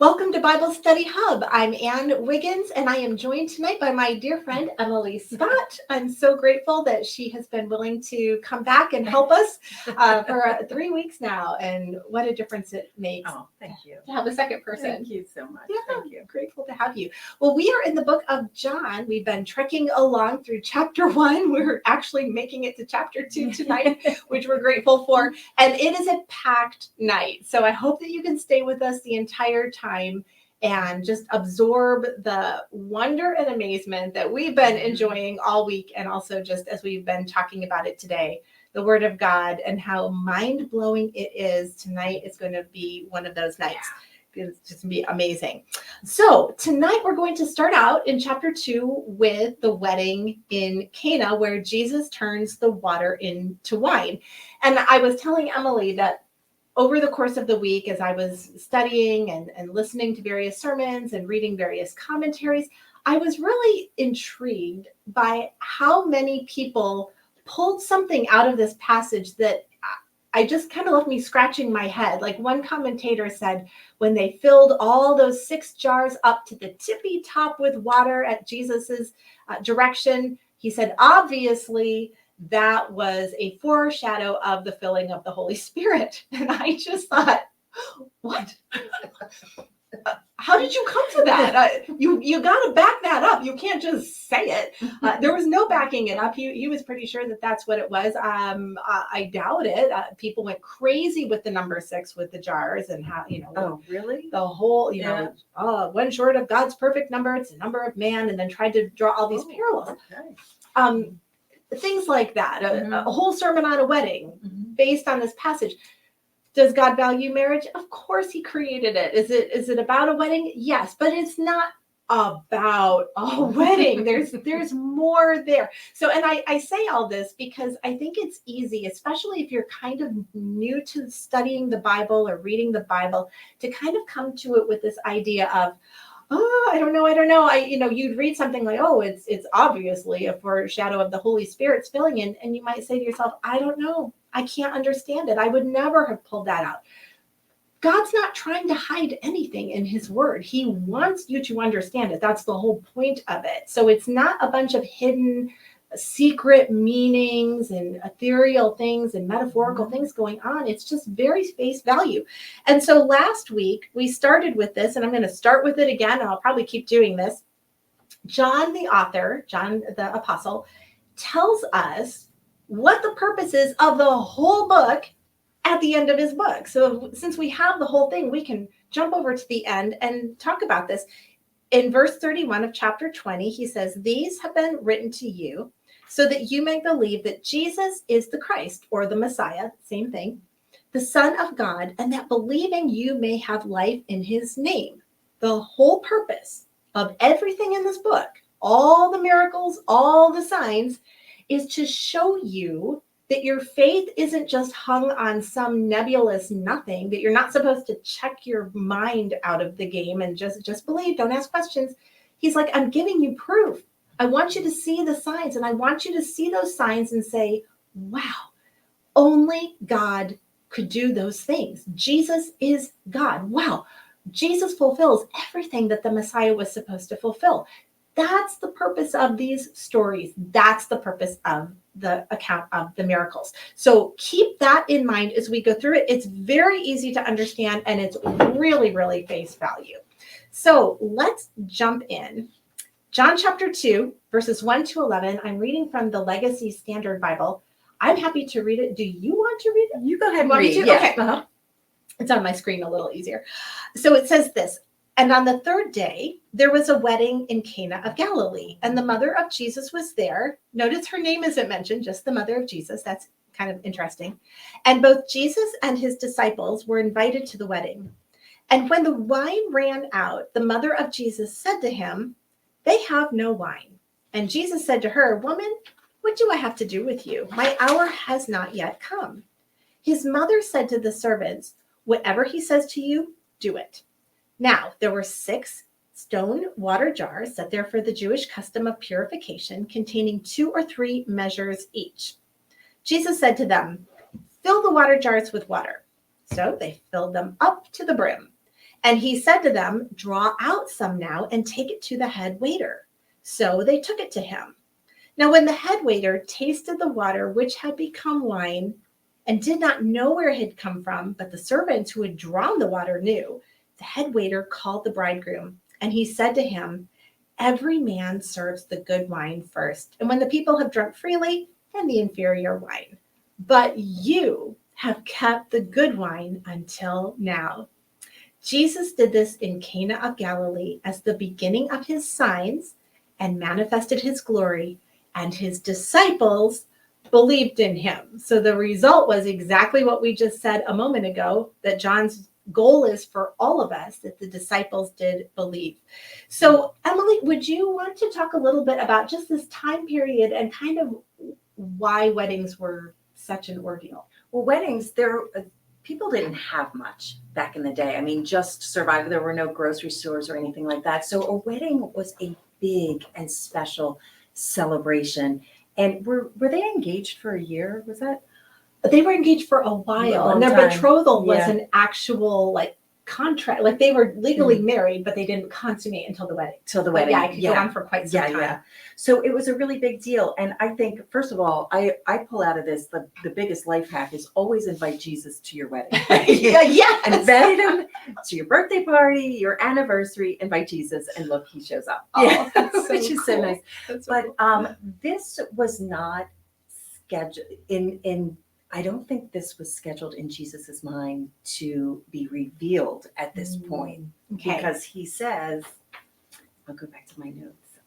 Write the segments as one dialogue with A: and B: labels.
A: Welcome to Bible Study Hub. I'm Ann Wiggins, and I am joined tonight by my dear friend, Emily Scott. I'm so grateful that she has been willing to come back and help us for 3 weeks now, and what a difference it makes.
B: Oh, thank you.
A: To have a second person.
B: Thank you so much.
A: Yeah,
B: thank you.
A: Grateful to have you. Well, we are in the book of John. We've been trekking along through chapter 1. We're actually making it to chapter 2 tonight, which we're grateful for. And it is a packed night. So I hope that you can stay with us the entire time and just absorb the wonder and amazement that we've been enjoying all week, and also just as we've been talking about it today, the Word of God and how mind-blowing it is. Tonight is going to be one of those nights. It's just going to be amazing. So tonight we're going to start out in chapter 2 with the wedding in Cana, where Jesus turns the water into wine. And I was telling Emily that over the course of the week, as I was studying and listening to various sermons and reading various commentaries, I was really intrigued by how many people pulled something out of this passage that I just kind of left me scratching my head. Like one commentator said, when they filled all those 6 jars up to the tippy top with water at Jesus's direction, he said, obviously, that was a foreshadow of the filling of the Holy Spirit. And I just thought, what? How did you come to that? You got to back that up. You can't just say it. There was no backing it up. He was pretty sure that that's what it was. I doubt it. People went crazy with the number 6 with the jars and how,
B: Oh, really?
A: The whole, one short of God's perfect number. It's the number of man, and then tried to draw all these parallels.
B: Okay.
A: Things like that. A whole sermon on a wedding based on this passage. Does God value marriage? Of course he created it. Is it about a wedding? Yes, but it's not about a wedding. There's more there. So, and I say all this because I think it's easy, especially if you're kind of new to studying the Bible or reading the Bible, to kind of come to it with this idea of, oh, I don't know. You'd read something like, oh, it's obviously a foreshadow of the Holy Spirit's filling in. And you might say to yourself, I don't know. I can't understand it. I would never have pulled that out. God's not trying to hide anything in his word. He wants you to understand it. That's the whole point of it. So it's not a bunch of hidden secret meanings and ethereal things and metaphorical things going on. It's just very face value. And so last week we started with this, and I'm going to start with it again, and I'll probably keep doing this. John, the author, John, the apostle, tells us what the purpose is of the whole book at the end of his book. So since we have the whole thing, we can jump over to the end and talk about this. In verse 31 of chapter 20, he says, "These have been written to you so that you may believe that Jesus is the Christ," or the Messiah, same thing, "the Son of God, and that believing you may have life in his name." The whole purpose of everything in this book, all the miracles, all the signs, is to show you that your faith isn't just hung on some nebulous nothing, that you're not supposed to check your mind out of the game and just believe, don't ask questions. He's like, I'm giving you proof. I want you to see the signs, and I want you to see those signs and say, wow, only God could do those things. Jesus is God. Wow, Jesus fulfills everything that the Messiah was supposed to fulfill. That's the purpose of these stories. That's the purpose of the account of the miracles. So keep that in mind as we go through it. It's very easy to understand, and it's really, really face value. So let's jump in. John chapter 2, verses 1 to 11. I'm reading from the Legacy Standard Bible. I'm happy to read it. Do you want to read it?
B: You go ahead and
A: Want me
B: read.
A: to?
B: Yeah.
A: Okay. It's on my screen a little easier. So it says this. "And on the 3rd day, there was a wedding in Cana of Galilee, and the mother of Jesus was there." Notice her name isn't mentioned, just the mother of Jesus. That's kind of interesting. "And both Jesus and his disciples were invited to the wedding. And when the wine ran out, the mother of Jesus said to him, 'They have no wine.' And Jesus said to her, 'Woman, what do I have to do with you? My hour has not yet come.' His mother said to the servants, 'Whatever he says to you, do it.' Now, there were 6 stone water jars set there for the Jewish custom of purification, containing 2 or 3 measures each. Jesus said to them, 'Fill the water jars with water.' So they filled them up to the brim. And he said to them, draw out some now and take it to the head waiter. So they took it to him. Now, when the head waiter tasted the water which had become wine and did not know where it had come from, but the servants who had drawn the water knew, the head waiter called the bridegroom, and he said to him, every man serves the good wine first, and when the people have drunk freely, then the inferior wine. But you have kept the good wine until now. Jesus did this in Cana of Galilee as the beginning of his signs and manifested his glory, and his disciples believed in him. So the result was exactly what we just said a moment ago, that John's goal is for all of us, that the disciples did believe. So Emily, would you want to talk a little bit about just this time period and kind of why weddings were such an ordeal?
C: Well, weddings, people didn't have much back in the day. I mean, just survival. There were no grocery stores or anything like that. So a wedding was a big and special celebration. And were they engaged for a year? Was that?
A: They were engaged for a while, and their betrothal was an actual contract. Like they were legally married, but they didn't consummate until the wedding. Yeah, it could go on for quite some time. Yeah.
C: So it was a really big deal. And I think, first of all, I pull out of this, the biggest life hack is always invite Jesus to your wedding.
A: Yeah.
C: Invite him to your birthday party, your anniversary, invite Jesus, and look, he shows up.
A: Oh, that's
C: which is so nice.
A: That's
C: But
A: so cool.
C: this was not scheduled in I don't think this was scheduled in Jesus's mind to be revealed at this point, because he says, I'll go back to my notes.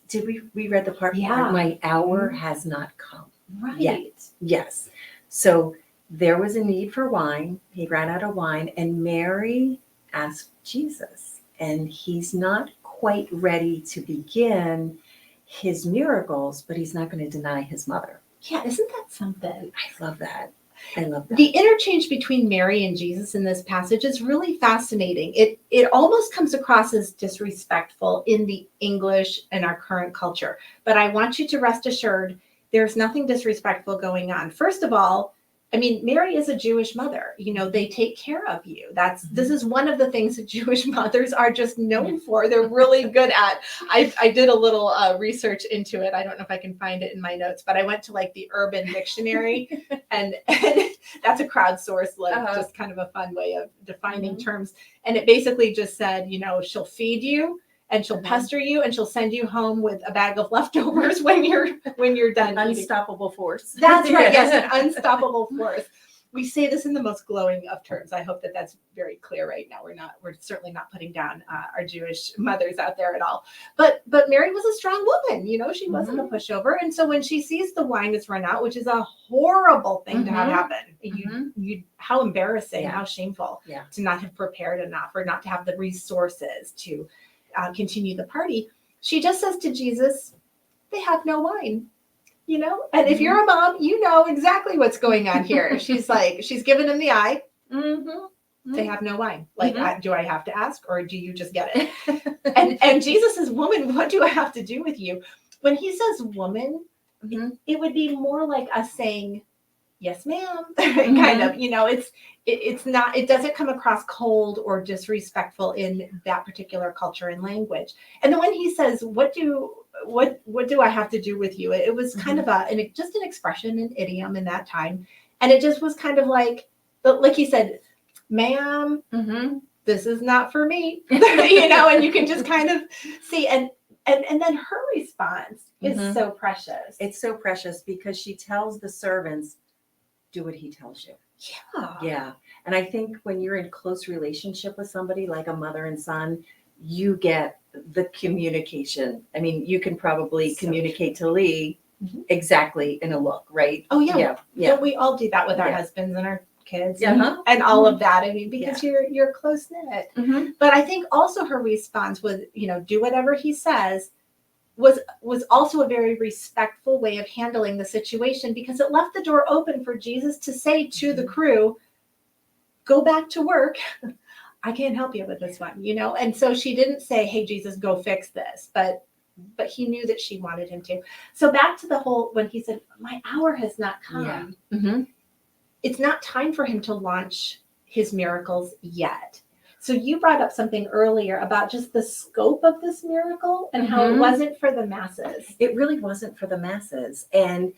C: Did we read the part?
A: Yeah.
C: My hour has not come.
A: Right.
C: Yet. Yes. So there was a need for wine. He ran out of wine, and Mary asked Jesus, and he's not quite ready to begin his miracles, but he's not going to deny his mother.
A: Yeah, isn't that something?
C: I love that. I love that.
A: The interchange between Mary and Jesus in this passage is really fascinating. It almost comes across as disrespectful in the English and our current culture. But I want you to rest assured, there's nothing disrespectful going on. First of all, I mean, Mary is a Jewish mother. You know, they take care of you. This is one of the things that Jewish mothers are just known for. They're really good at. I did a little research into it. I don't know if I can find it in my notes, but I went to the Urban Dictionary, and that's a crowdsourced, just kind of a fun way of defining terms. And it basically just said, she'll feed you, and she'll pester you, and she'll send you home with a bag of leftovers when you're done.
C: Unstoppable force.
A: That's right. Yes, an unstoppable force. We say this in the most glowing of terms. I hope that that's very clear right now. We're certainly not putting down our Jewish mothers out there at all. But Mary was a strong woman. She wasn't a pushover. And so when she sees the wine is run out, which is a horrible thing to have happen, you how embarrassing, how shameful to not have prepared enough or not to have the resources to continue the party. She just says to Jesus, they have no wine, and if you're a mom, you know exactly what's going on here. She's giving him the eye. They have no wine. Do I have to ask, or do you just get it? and Jesus says, woman, what do I have to do with you? When he says woman, it would be more like us saying, yes, ma'am, kind of, it's not, it doesn't come across cold or disrespectful in that particular culture and language. And then when he says, what do I have to do with you? It was kind of just an expression, an idiom in that time. And it just was kind of like he said, ma'am, this is not for me, and you can just kind of see, and then her response is so precious.
C: It's so precious because she tells the servants, do what he tells you. Yeah. And I think when you're in close relationship with somebody like a mother and son, you get the communication. I mean, you can probably communicate to Lee exactly in a look, right?
A: Oh yeah. Don't we all do that with our husbands and our kids and all of that? I mean, because you're close knit. But I think also her response was, do whatever he says, was also a very respectful way of handling the situation, because it left the door open for Jesus to say to the crew, go back to work. I can't help you with this one, And so she didn't say, hey, Jesus, go fix this. But he knew that she wanted him to. So back to the whole, when he said, my hour has not come. It's not time for him to launch his miracles yet. So you brought up something earlier about just the scope of this miracle and how it
C: Mhm.
A: wasn't for the masses.
C: It really wasn't for the masses. And,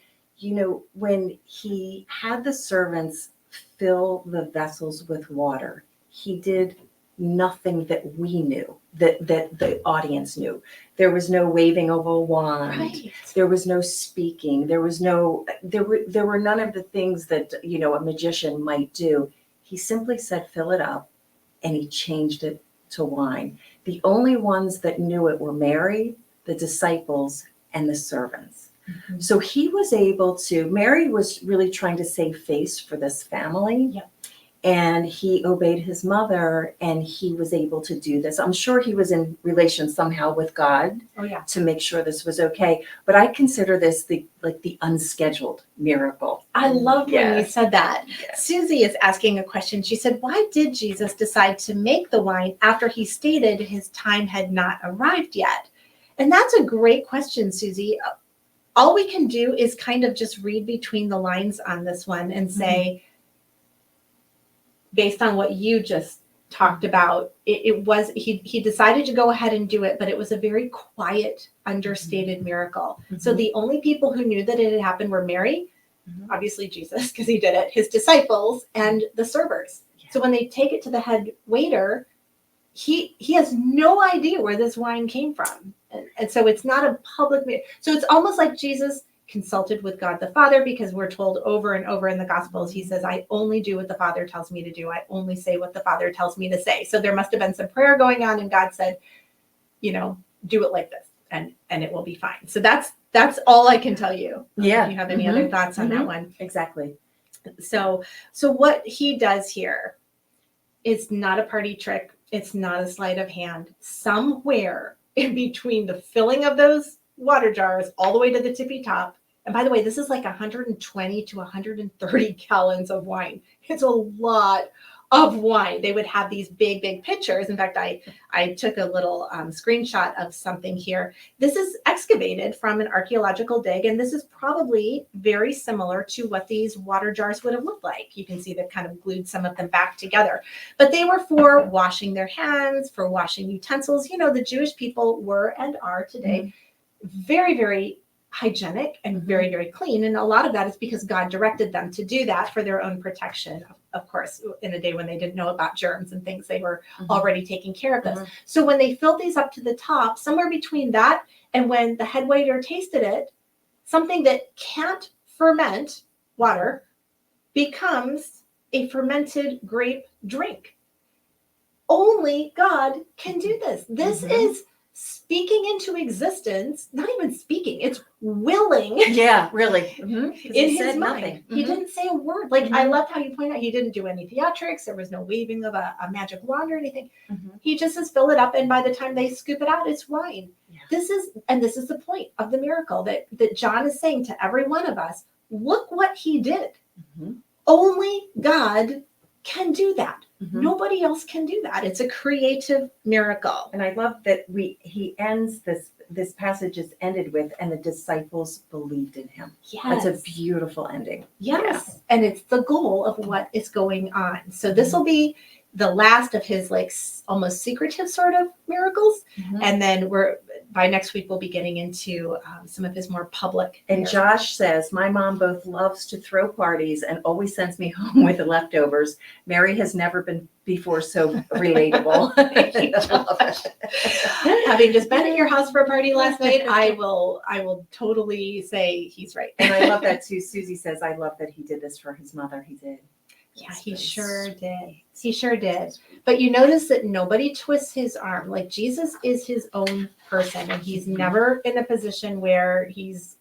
C: when he had the servants fill the vessels with water, he did nothing that we knew, that the audience knew. There was no waving of a wand.
A: Right.
C: There was no speaking. There were none of the things that, a magician might do. He simply said, fill it up, and he changed it to wine. The only ones that knew it were Mary, the disciples, and the servants.
A: Mm-hmm.
C: So he was able to, Mary was really trying to save face for this family.
A: Yep.
C: And he obeyed his mother, and he was able to do this. I'm sure he was in relation somehow with God
A: Oh, yeah.
C: to make sure this was okay. But I consider this the unscheduled miracle.
A: I loved when you
C: Yes.
A: said that.
C: Yes.
A: Susie is asking a question. She said, why did Jesus decide to make the wine after he stated his time had not arrived yet? And that's a great question, Susie. All we can do is kind of just read between the lines on this one and say, based on what you just talked about, it was, he decided to go ahead and do it, but it was a very quiet, understated miracle. So the only people who knew that it had happened were Mary, obviously Jesus, because he did it, his disciples, and the servers.
C: Yeah.
A: So when they take it to the head waiter, he has no idea where this wine came from. And so it's not a public, so it's almost like Jesus consulted with God the Father, because we're told over and over in the Gospels, he says, I only do what the Father tells me to do. I only say what the Father tells me to say. So there must have been some prayer going on, and God said, do it like this, and it will be fine. So that's all I can tell you.
C: Yeah.
A: If you have any other thoughts on that one?
C: Exactly.
A: So what he does here is not a party trick. It's not a sleight of hand. Somewhere in between the filling of those water jars all the way to the tippy top. And by the way, this is like 120 to 130 gallons of wine. It's a lot of wine. They would have these big, big pitchers. In fact, I took a little screenshot of something here. This is excavated from an archaeological dig, and this is probably very similar to what these water jars would have looked like. You can see they've kind of glued some of them back together. But they were for washing their hands, for washing utensils. The Jewish people were and are today very, very hygienic and very, very clean. And a lot of that is because God directed them to do that for their own protection. Of course, in a day when they didn't know about germs and things, they were already taking care of this. So when they filled these up to the top, somewhere between that and when the head waiter tasted it, something that can't ferment water becomes a fermented grape drink. Only God can do this. This is speaking into existence, not even speaking, it's willing.
C: Yeah, really.
A: In his mind. He didn't say a word. Like, I loved how you pointed out, he didn't do any theatrics. There was no waving of a magic wand or anything. He just says, fill it up. And by the time they scoop it out, it's wine.
C: Yeah.
A: This is the point of the miracle that John is saying to every one of us, look what he did. Only God can do that. Nobody else can do that. It's a creative miracle.
C: And I love that he ends this passage is ended with, and the disciples believed in him.
A: Yes.
C: That's a beautiful ending.
A: Yes. Yeah. And it's the goal of what is going on. So this will be the last of his almost secretive sort of miracles. And then by next week, we'll be getting into some of his more public.
C: And miracles. Josh says, my mom both loves to throw parties and always sends me home with the leftovers. Mary has never been before so relatable.
A: Having just been at your house for a party last night, I will totally say he's right.
C: And I love that too. Susie says, I love that he did this for his mother. He did.
A: Yeah, he sure did. He sure did. But you notice that nobody twists his arm. Like, Jesus is his own person, and he's never in a position where he's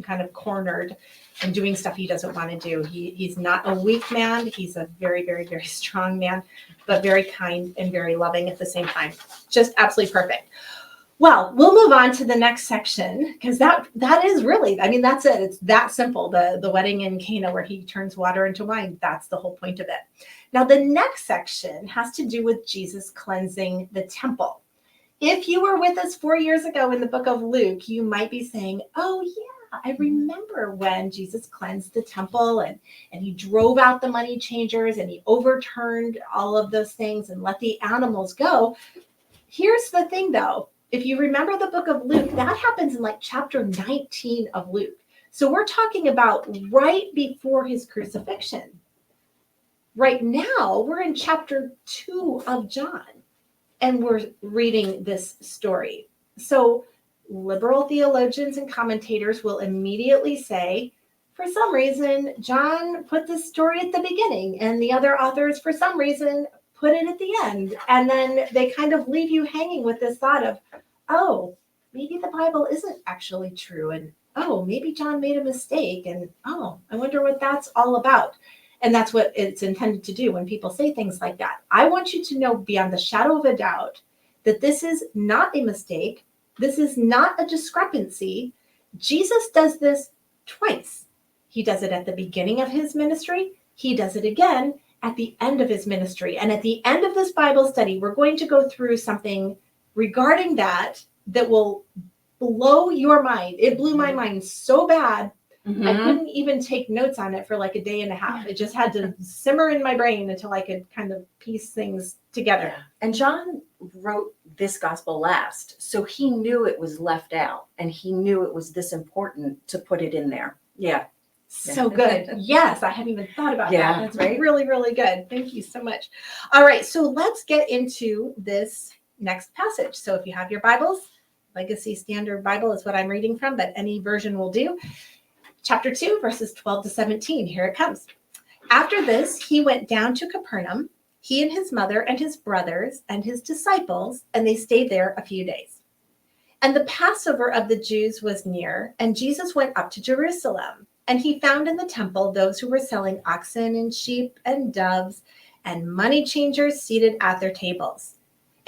A: kind of cornered and doing stuff he doesn't want to do. He's not a weak man. He's a very, very, very strong man, but very kind and very loving at the same time. Just absolutely perfect. Well, we'll move on to the next section, because that is really, that's it. It's that simple. The wedding in Cana where he turns water into wine. That's the whole point of it. Now, the next section has to do with Jesus cleansing the temple. If you were with us 4 years ago in the book of Luke, you might be saying, oh, yeah, I remember when Jesus cleansed the temple and he drove out the money changers and he overturned all of those things and let the animals go. Here's the thing though, if you remember the book of Luke, that happens in like chapter 19 of Luke. So we're talking about right before his crucifixion. Right now, we're in chapter 2 of John, and we're reading this story. So liberal theologians and commentators will immediately say, for some reason, John put this story at the beginning, and the other authors, for some reason, put it at the end. And then they kind of leave you hanging with this thought of, oh, maybe the Bible isn't actually true. And, oh, maybe John made a mistake. And, oh, I wonder what that's all about. And that's what it's intended to do when people say things like that. I want you to know beyond the shadow of a doubt that this is not a mistake. This is not a discrepancy. Jesus does this twice. He does it at the beginning of his ministry. He does it again at the end of his ministry. And at the end of this Bible study, we're going to go through something regarding that will blow your mind. It blew my mind so bad. I couldn't even take notes on it for like a day and a half. It just had to simmer in my brain until I could kind of piece things together.
C: Yeah. And John wrote this gospel last, so he knew it was left out, and he knew it was this important to put it in there. Yeah.
A: So good. Yes, I hadn't even thought about
C: Yeah,
A: that. That's
C: right?
A: really, really good. Thank you so much. All right, so let's get into this next passage. So if you have your Bibles, Legacy Standard Bible is what I'm reading from, but any version will do. Chapter 2, verses 12 to 17. Here it comes. After this, he went down to Capernaum, he and his mother and his brothers and his disciples, and they stayed there a few days. And the Passover of the Jews was near, and Jesus went up to Jerusalem. And he found in the temple those who were selling oxen and sheep and doves and money changers seated at their tables.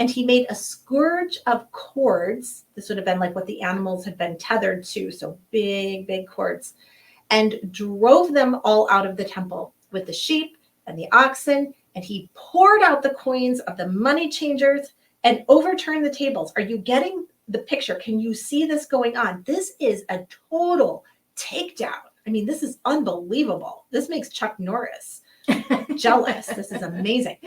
A: And he made a scourge of cords. This would have been like what the animals had been tethered to, so big, big cords, and drove them all out of the temple with the sheep and the oxen. And he poured out the coins of the money changers and overturned the tables. Are you getting the picture? Can you see this going on? This is a total takedown. I mean, this is unbelievable. This makes Chuck Norris jealous. This is amazing.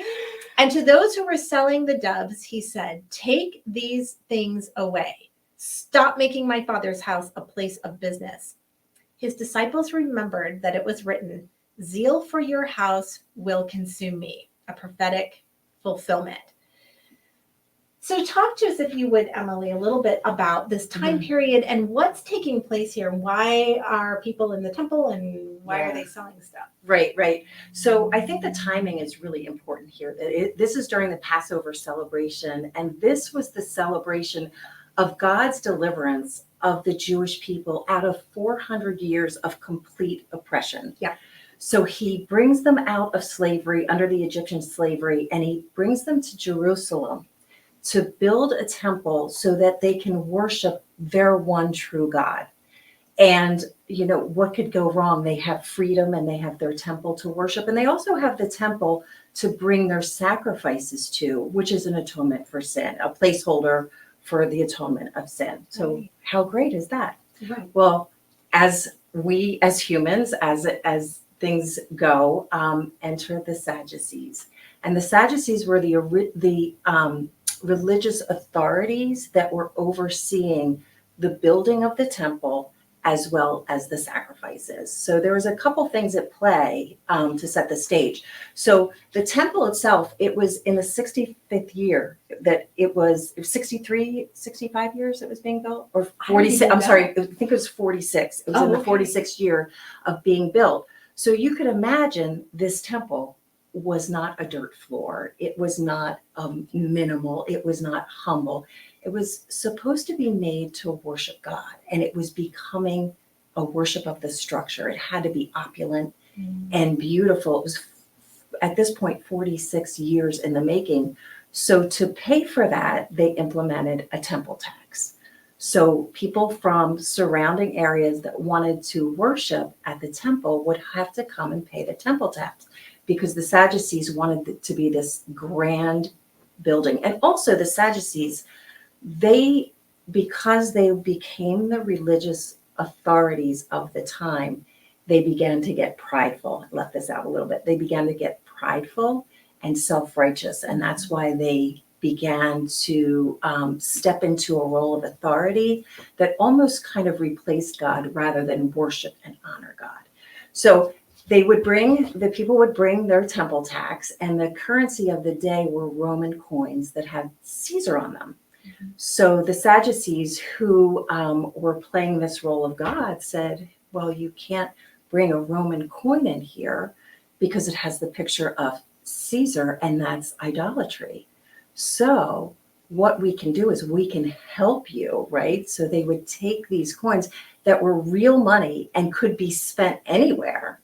A: And to those who were selling the doves, he said, take these things away. Stop making my Father's house a place of business. His disciples remembered that it was written, zeal for your house will consume me, a prophetic fulfillment. So talk to us, if you would, Emily, a little bit about this time period and what's taking place here. Why are people in the temple and why are they selling stuff?
C: Right. So I think the timing is really important here. This is during the Passover celebration, and this was the celebration of God's deliverance of the Jewish people out of 400 years of complete oppression.
A: Yeah.
C: So he brings them out of slavery, under the Egyptian slavery, and he brings them to Jerusalem to build a temple so that they can worship their one true God. And, you know, what could go wrong? They have freedom and they have their temple to worship. And they also have the temple to bring their sacrifices to, which is an atonement for sin, a placeholder for the atonement of sin. So how great is that?
A: Right.
C: Well, as we, as humans, as things go, enter the Sadducees. And the Sadducees were the religious authorities that were overseeing the building of the temple as well as the sacrifices. So there was a couple things at play to set the stage. So the temple itself, it was in the 65th year that it was 65 years it was being built, or 46. I'm sorry, I think it was 46. It was in the 46th year of being built. So you could imagine this temple was not a dirt floor. It was not minimal. It was not humble. It was supposed to be made to worship God, and it was becoming a worship of the structure. It had to be opulent and beautiful. It was at this point 46 years in the making. So to pay for that, they implemented a temple tax. So people from surrounding areas that wanted to worship at the temple would have to come and pay the temple tax, because the Sadducees wanted it to be this grand building. And also the Sadducees, because they became the religious authorities of the time, they began to get prideful. I left this out a little bit. They began to get prideful and self-righteous. And that's why they began to step into a role of authority that almost kind of replaced God rather than worship and honor God. So the people would bring their temple tax, and the currency of the day were Roman coins that had Caesar on them. So the Sadducees, who were playing this role of God, said, well, you can't bring a Roman coin in here because it has the picture of Caesar, and that's idolatry. So what we can do is we can help you, right? So they would take these coins that were real money and could be spent anywhere,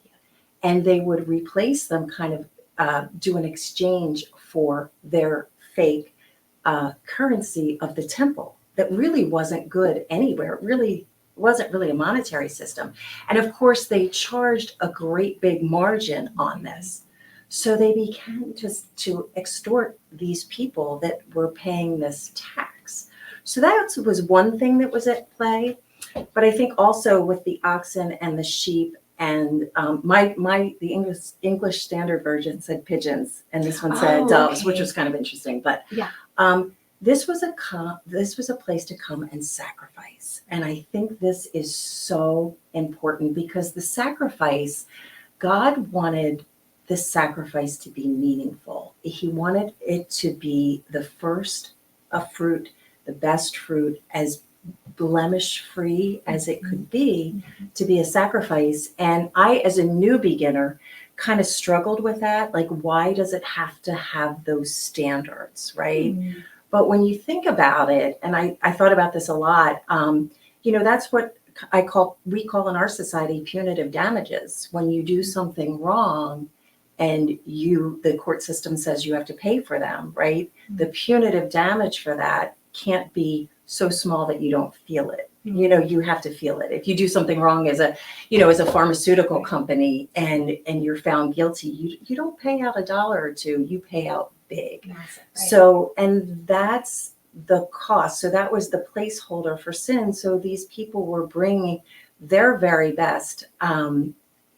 C: and they would replace them, kind of do an exchange for their fake currency of the temple that really wasn't good anywhere. It really wasn't really a monetary system. And of course, they charged a great big margin on this. So they began to extort these people that were paying this tax. So that was one thing that was at play. But I think also with the oxen and the sheep, and the English Standard Version said pigeons, and this one said doves, which was kind of interesting. But this was a place to come and sacrifice. And I think this is so important because the sacrifice, God wanted the sacrifice to be meaningful. He wanted it to be the first of fruit, the best fruit, as blemish free as it could be, to be a sacrifice. And I, as a new beginner, kind of struggled with that. Like, why does it have to have those standards, right? But when you think about it, and I thought about this a lot, that's what we call in our society punitive damages. When you do something wrong and the court system says you have to pay for them, right? The punitive damage for that can't be so small that you don't feel it. You have to feel it. If you do something wrong as a pharmaceutical company and you're found guilty, you don't pay out $1 or $2, you pay out big.
A: Massive, right?
C: So, and that's the cost. So that was the placeholder for sin. So these people were bringing their very best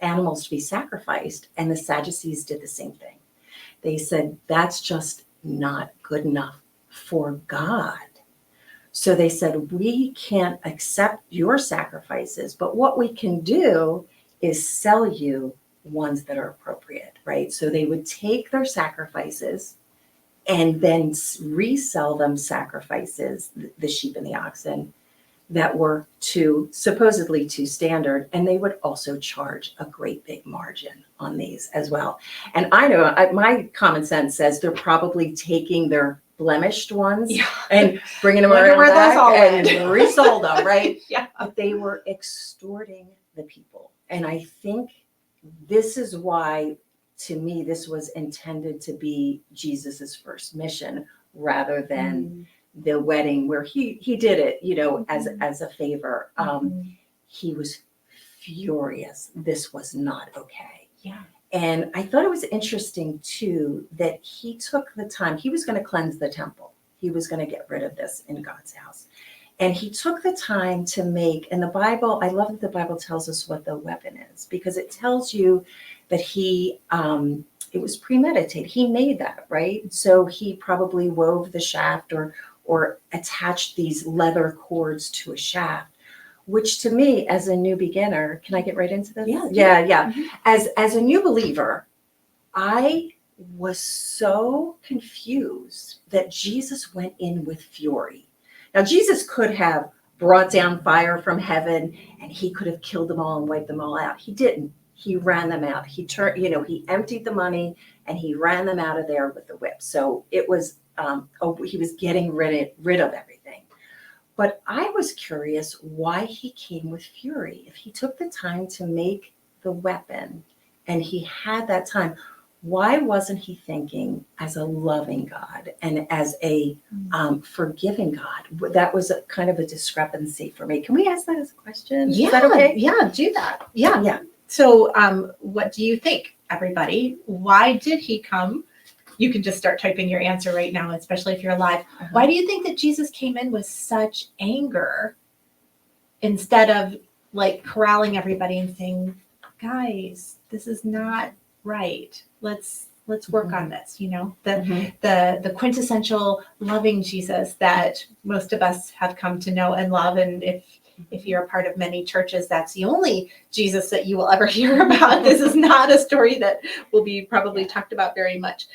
C: animals to be sacrificed, and the Sadducees did the same thing. They said, that's just not good enough for God. So they said, we can't accept your sacrifices, but what we can do is sell you ones that are appropriate, right? So they would take their sacrifices and then resell them sacrifices, the sheep and the oxen, that were supposedly too standard. And they would also charge a great big margin on these as well. And I know my common sense says they're probably taking their blemished ones and bringing them around back and resold them, right? But they were extorting the people. And I think this is why, to me, this was intended to be Jesus's first mission rather than the wedding where he did it, as a favor. He was furious. This was not okay. And I thought it was interesting too that he took the time. He was going to cleanse the temple. He was going to get rid of this in God's house. And he took the time to make, and the Bible, I love that the Bible tells us what the weapon is, because it tells you that it was premeditated. He made that, right? So he probably wove the shaft or attached these leather cords to a shaft, which to me, as a new beginner, can I get right into this? Yeah. As a new believer, I was so confused that Jesus went in with fury. Now, Jesus could have brought down fire from heaven and he could have killed them all and wiped them all out. He didn't. He ran them out. He he emptied the money and he ran them out of there with the whip. So it was, he was getting rid of everything. But I was curious why he came with fury. If he took the time to make the weapon and he had that time, why wasn't he thinking as a loving God and as a forgiving God? That was a kind of a discrepancy for me. Can we ask that as a question?
A: Yeah,
C: is that okay?
A: Yeah, do that. Yeah. So what do you think, everybody? Why did he come? You can just start typing your answer right now, especially if you're live. Why do you think that Jesus came in with such anger instead of like corralling everybody and saying, guys, this is not right. Let's work on this, the quintessential loving Jesus that most of us have come to know and love. And if you're a part of many churches, that's the only Jesus that you will ever hear about. This is not a story that will be probably talked about very much.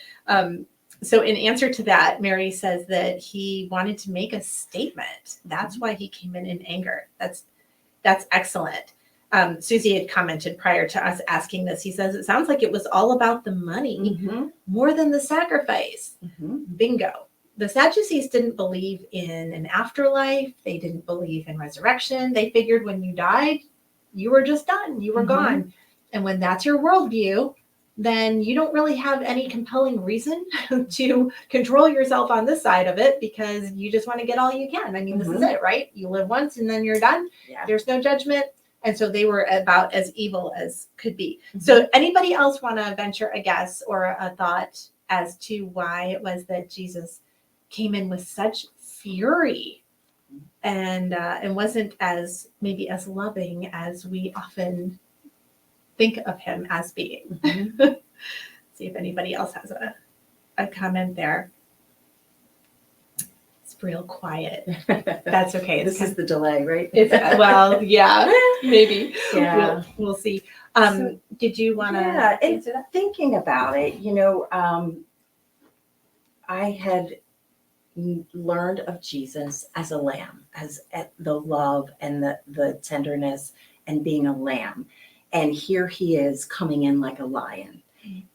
A: So in answer to that, Mary says that he wanted to make a statement. That's why he came in anger. That's excellent. Susie had commented prior to us asking this. He says, it sounds like it was all about the money more than the sacrifice. Bingo. The Sadducees didn't believe in an afterlife. They didn't believe in resurrection. They figured when you died, you were just done. You were gone. And when that's your worldview, then you don't really have any compelling reason to control yourself on this side of it, because you just want to get all you can. I mean, this is it, right? You live once and then you're done.
C: Yeah.
A: There's no judgment. And so they were about as evil as could be. So anybody else want to venture a guess or a thought as to why it was that Jesus came in with such fury and wasn't as maybe as loving as we often think of him as being? See if anybody else has a comment there. It's real quiet. That's okay.
C: This is the delay, right?
A: Well, yeah, maybe.
C: Yeah.
A: We'll see.
C: So-
A: Did you want to
C: Yeah, and
A: answer that?
C: thinking about it, I had learned of Jesus as a lamb, as the love and the tenderness and being a lamb. And here he is coming in like a lion.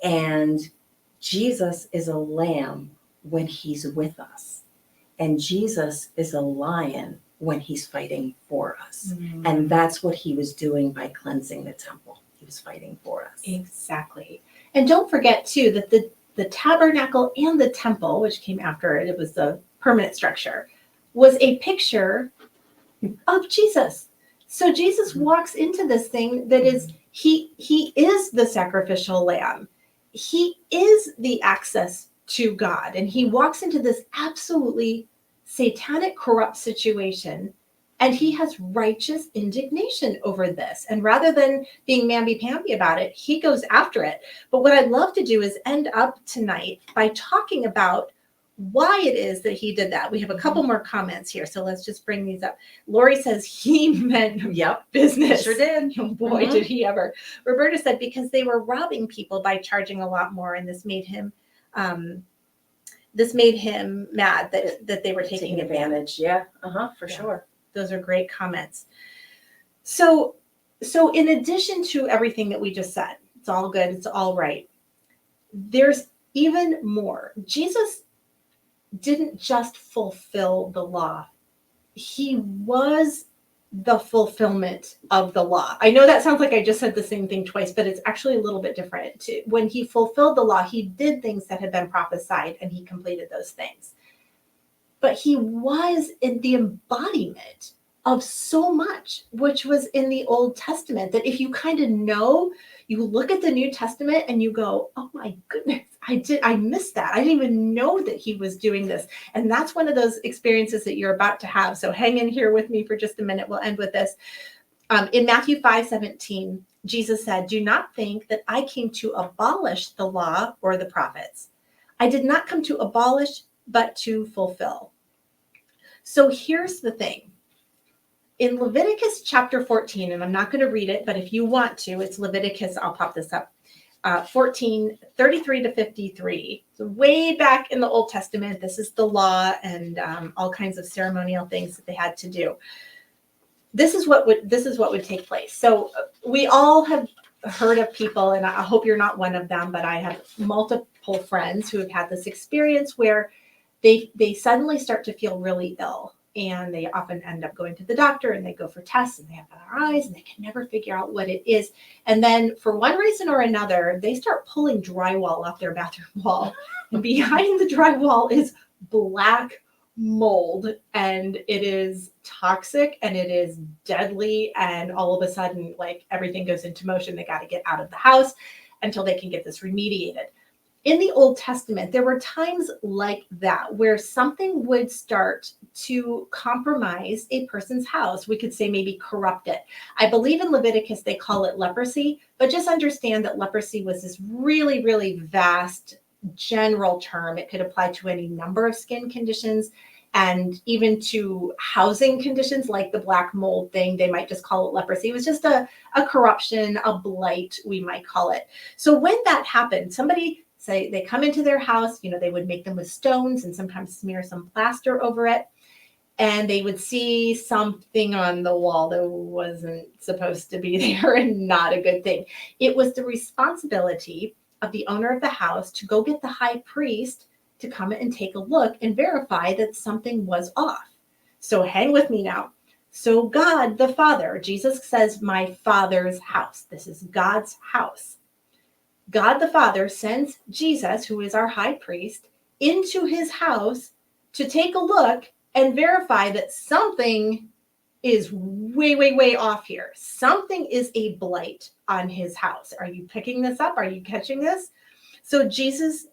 C: And Jesus is a lamb when he's with us. And Jesus is a lion when he's fighting for us. And that's what he was doing by cleansing the temple. He was fighting for us.
A: Exactly. And don't forget, too, that the tabernacle and the temple, which came after it, it was the permanent structure, was a picture of Jesus. So Jesus walks into this thing that is, he is the sacrificial lamb. He is the access to God. And he walks into this absolutely satanic, corrupt situation, and he has righteous indignation over this. And rather than being mamby-pamby about it, he goes after it. But what I'd love to do is end up tonight by talking about why it is that he did that. We have a couple more comments here, so let's just bring these up. Lori says he meant business.
C: Sure did.
A: Oh boy, did he ever. Roberta said because they were robbing people by charging a lot more, and this made him mad that they were taking advantage.
C: Yeah, for
A: Yeah.
C: sure.
A: Those are great comments. So in addition to everything that we just said, it's all good, it's all right, there's even more. Jesus didn't just fulfill the law. He was the fulfillment of the law. I know that sounds like I just said the same thing twice, but it's actually a little bit different. When he fulfilled the law, he did things that had been prophesied and he completed those things. But he was in the embodiment of so much, which was in the Old Testament, that if you kind of know, you look at the New Testament and you go, oh my goodness, I missed that. I didn't even know that he was doing this. And that's one of those experiences that you're about to have. So hang in here with me for just a minute. We'll end with this. In Matthew 5:17, Jesus said, do not think that I came to abolish the law or the prophets. I did not come to abolish, but to fulfill. So here's the thing. In Leviticus chapter 14, and I'm not going to read it, but if you want to, it's Leviticus, I'll pop this up, 14, 33 to 53. So way back in the Old Testament, this is the law and all kinds of ceremonial things that they had to do. This is what would take place. So we all have heard of people, and I hope you're not one of them, but I have multiple friends who have had this experience where they suddenly start to feel really ill. And they often end up going to the doctor and they go for tests and they have MRIs and they can never figure out what it is. And then for one reason or another, they start pulling drywall off their bathroom wall. And behind the drywall is black mold, and it is toxic and it is deadly. And all of a sudden, like, everything goes into motion. They got to get out of the house until they can get this remediated. in the Old Testament, there were times like that where something would start to compromise a person's house. We could say maybe corrupt it. I believe in Leviticus, they call it leprosy, but just understand that leprosy was this really, really vast general term. It could apply to any number of skin conditions and even to housing conditions like the black mold thing. They might just call it leprosy. It was just a corruption, a blight, we might call it. So when that happened, somebody say they come into their house, they would make them with stones and sometimes smear some plaster over it. And they would see something on the wall that wasn't supposed to be there and not a good thing. It was the responsibility of the owner of the house to go get the high priest to come and take a look and verify that something was off. So hang with me now. So God the Father, Jesus says, my Father's house. This is God's house. God the Father sends Jesus, who is our high priest, into his house to take a look and verify that something is way, way, way off here. Something is a blight on his house. Are you picking this up? Are you catching this? So Jesus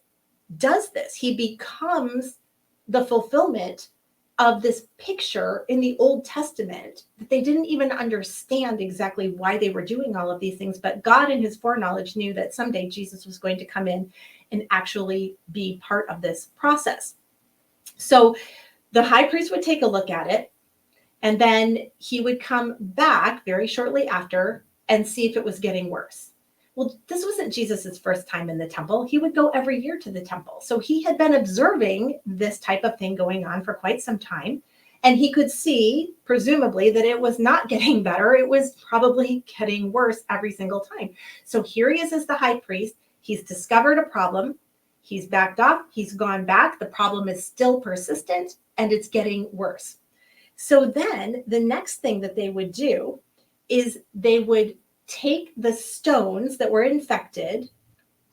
A: does this. He becomes the fulfillment of this picture in the Old Testament that they didn't even understand exactly why they were doing all of these things. But God in his foreknowledge knew that someday Jesus was going to come in and actually be part of this process. So the high priest would take a look at it, and then he would come back very shortly after and see if it was getting worse. Well, this wasn't Jesus's first time in the temple. He would go every year to the temple. So he had been observing this type of thing going on for quite some time. And he could see, presumably, that it was not getting better. It was probably getting worse every single time. So here he is as the high priest. He's discovered a problem. He's backed off. He's gone back. The problem is still persistent and it's getting worse. So then the next thing that they would do is they would take the stones that were infected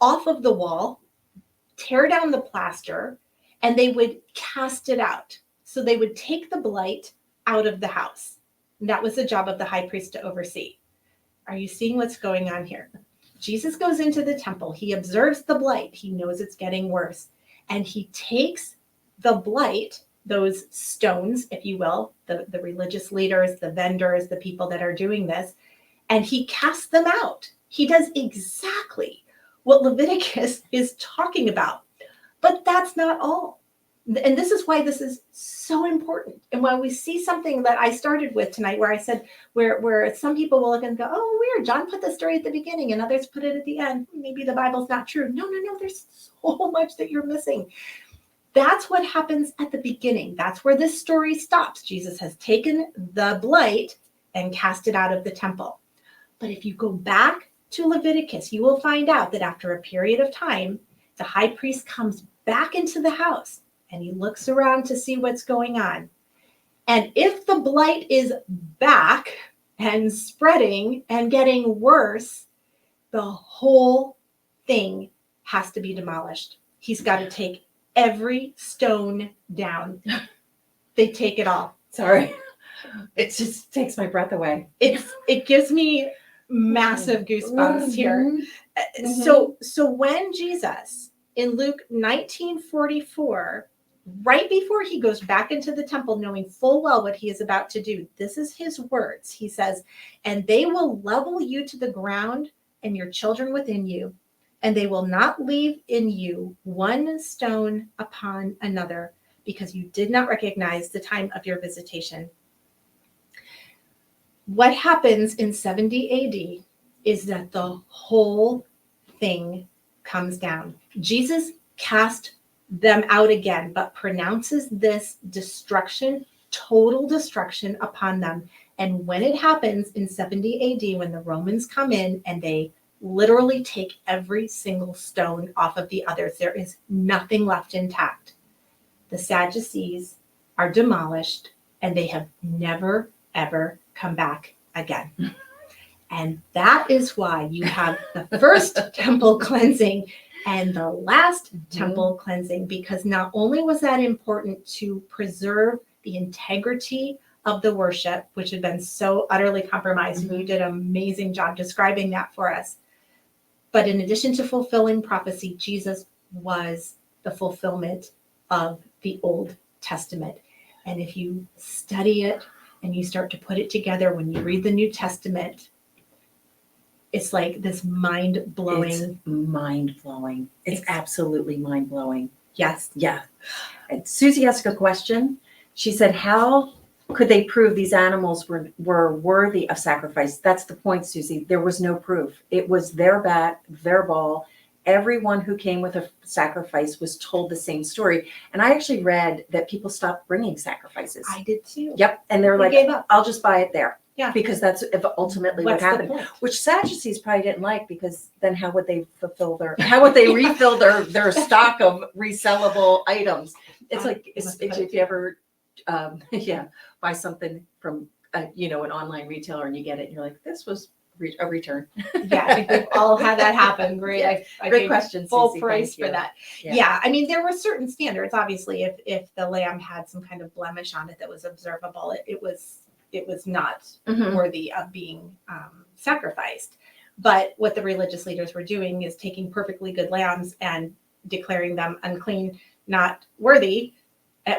A: off of the wall, tear down the plaster, and they would cast it out. So they would take the blight out of the house. And that was the job of the high priest to oversee. Are you seeing what's going on here? Jesus goes into the temple. He observes the blight. He knows it's getting worse. And he takes the blight, those stones, if you will, the religious leaders, the vendors, the people that are doing this, and he casts them out. He does exactly what Leviticus is talking about. But that's not all. And this is why this is so important. And when we see something that I started with tonight, where I said, where some people will look and go, oh, weird, John put the story at the beginning and others put it at the end. Maybe the Bible's not true. No, there's so much that you're missing. That's what happens at the beginning. That's where this story stops. Jesus has taken the blight and cast it out of the temple. But if you go back to Leviticus, you will find out that after a period of time, the high priest comes back into the house and he looks around to see what's going on. And if the blight is back and spreading and getting worse, the whole thing has to be demolished. He's got to take every stone down. They take it all.
C: Sorry. It just takes my breath away.
A: It gives me massive goosebumps here.
C: Mm-hmm.
A: So when Jesus in Luke 19:44, right before he goes back into the temple, knowing full well what he is about to do, this is his words. He says, and they will level you to the ground and your children within you, and they will not leave in you one stone upon another, because you did not recognize the time of your visitation. What happens in 70 AD is that the whole thing comes down. Jesus cast them out again, but pronounces this destruction, total destruction upon them. And when it happens in 70 AD, when the Romans come in and they literally take every single stone off of the others, there is nothing left intact. The Sadducees are demolished and they have never, ever come back again. And that is why you have the first temple cleansing and the last temple cleansing, because not only was that important to preserve the integrity of the worship, which had been so utterly compromised, and you did an amazing job describing that for us, but in addition to fulfilling prophecy, Jesus was the fulfillment of the Old Testament. And if you study it and you start to put it together, when you read the New Testament, it's like this mind-blowing.
C: It's mind-blowing. It's absolutely mind-blowing.
A: Yes.
C: Yeah. And Susie asked a question. She said, how could they prove these animals were worthy of sacrifice? That's the point, Susie. There was no proof. It was their bat, their ball. Everyone who came with a sacrifice was told the same story. And I actually read that people stopped bringing sacrifices.
A: I did too.
C: Yep. And they're
A: They
C: like,
A: gave up.
C: I'll just buy it there.
A: Yeah.
C: Because that's ultimately what
A: What's the
C: happened.
A: point?
C: Which Sadducees probably didn't like, because then how would they refill their stock of resellable items? It's like if you ever buy something from an online retailer and you get it and you're like, this was a return.
A: Yeah, I think we've all had that happen. Great.
C: Yeah.
A: I
C: Great
A: paid
C: question,
A: full
C: Susie.
A: price
C: Thank
A: for
C: you.
A: that.
C: Yeah.
A: Yeah. I mean, there were certain standards. Obviously, if the lamb had some kind of blemish on it that was observable, it was not
C: Mhm.
A: worthy of being sacrificed. But what the religious leaders were doing is taking perfectly good lambs and declaring them unclean, not worthy,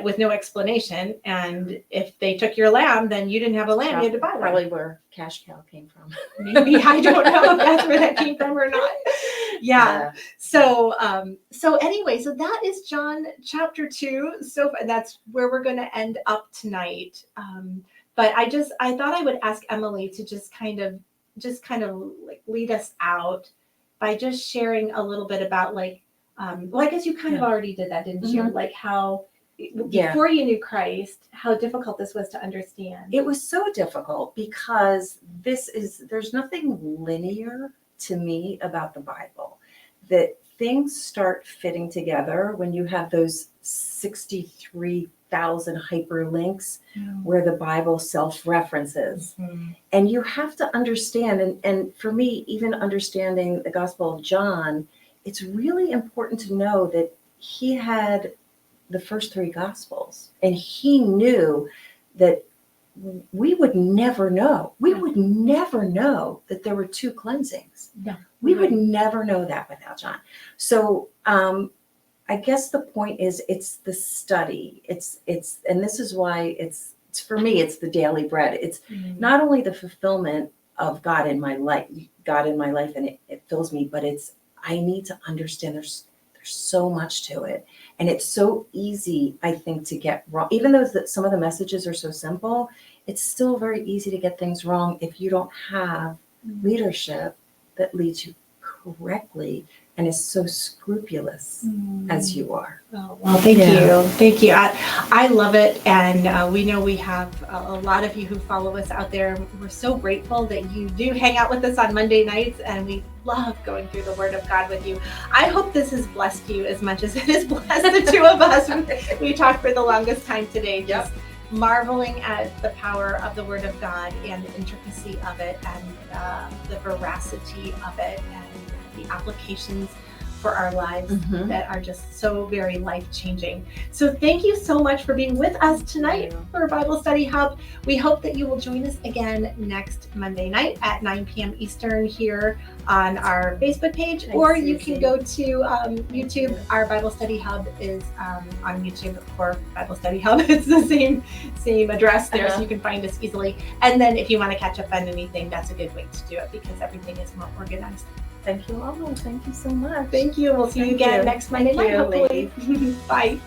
A: with no explanation. And if they took your lamb, then you didn't have a lamb, you had to buy one.
C: Probably where cash cow came from.
A: Maybe, I don't know if that's where that came from or not. Yeah. So anyway, so that is John chapter 2. So that's where we're going to end up tonight. But I thought I would ask Emily to just kind of like lead us out by just sharing a little bit about I guess you kind of already did that, didn't you?
C: Mhm.
A: Like how before you knew Christ, how difficult this was to understand.
C: It was so difficult because there's nothing linear to me about the Bible. That things start fitting together when you have those 63,000 hyperlinks where the Bible self-references.
A: Mm-hmm.
C: And you have to understand, and for me, even understanding the Gospel of John, it's really important to know that he had the first 3 Gospels, and he knew that we would never know. We would never know that there were 2 cleansings.
A: No,
C: we would never know that without John. So I guess the point is, it's the study. It's, and this is why it's for me, it's the daily bread. It's not only the fulfillment of God in my life, and it fills me, but I need to understand there's so much to it. And it's so easy, I think, to get wrong. Even though some of the messages are so simple, it's still very easy to get things wrong if you don't have leadership that leads you correctly and is so scrupulous as you are.
A: Oh, well, thank you. Thank you. I love it. And we know we have a lot of you who follow us out there. We're so grateful that you do hang out with us on Monday nights, and we love going through the Word of God with you. I hope this has blessed you as much as it has blessed the 2 of us. We talked for the longest time today, just marveling at the power of the Word of God and the intricacy of it and the veracity of it and the applications for our lives that are just so very life-changing. So thank you so much for being with us tonight for Bible Study Hub. We hope that you will join us again next Monday night at 9 p.m. Eastern here on our Facebook page, or you can go to YouTube. Our Bible Study Hub is on YouTube for Bible Study Hub. It's the same address there, so you can find us easily. And then if you want to catch up on anything, that's a good way to do it because everything is more organized.
C: Thank you all. Thank you so much.
A: Thank you. We'll see you again next Monday night, hopefully. Bye.